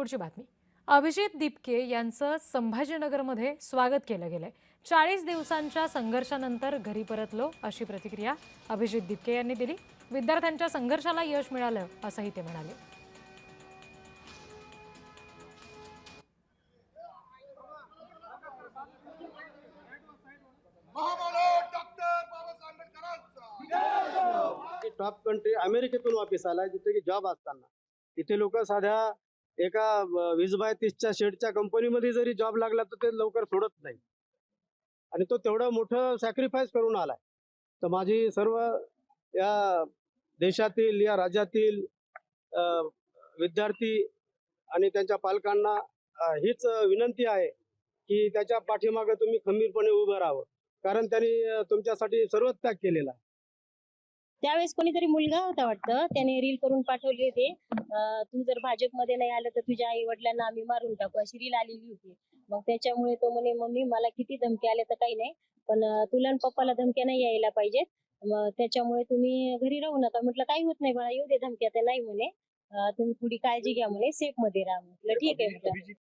पुढची बातमी. अभिजित दिपके यांचं संभाजीनगरमध्ये स्वागत केलं गेलंय. 40 दिवसांच्या संघर्षानंतर घरी परतलो अशी प्रतिक्रिया अभिजित दिपके यांनी दिली. विद्यार्थ्यांच्या संघर्षाला यश मिळालं असंही ते म्हणाले. टॉप कंट्री अमेरिकेतून वापस आला, जिथे की जॉब असताना तिथे लोक साध्या एका 20/30च्या शेडच्या कंपनीमध्ये जरी जॉब लागला तर ते लवकर सोडत नाही, आणि तो तेवढं मोठं सॅक्रिफाईस करून आलाय. तर माझी सर्व या देशातील या राज्यातील विद्यार्थी आणि त्यांच्या पालकांना हीच विनंती आहे की त्याच्या पाठीमागे तुम्ही खंबीरपणे उभं राहावं, कारण त्यांनी तुमच्यासाठी सर्व त्याग केलेला आहे. त्यावेळेस कोणीतरी मुलगा होता वाटतं, त्याने रील करून पाठवली होती, तू जर भाजपमध्ये नाही आलं तर तुझ्या आई वडिलांना आम्ही मारून टाकू, अशी रील आलेली होती. मग त्याच्यामुळे तो म्हणे, मम्मी मला किती धमकी आले तर काही नाही, पण तुला आणि पप्पाला धमक्या नाही यायला पाहिजेत, मग त्याच्यामुळे तुम्ही घरी राहू नका. म्हटलं काही होत नाही बाळा, येऊ दे धमक्या. तर नाही म्हणे, तुम्ही थोडी काळजी घ्या म्हणे, सेफ मध्ये राहा. म्हटलं ठीक आहे म्हटलं.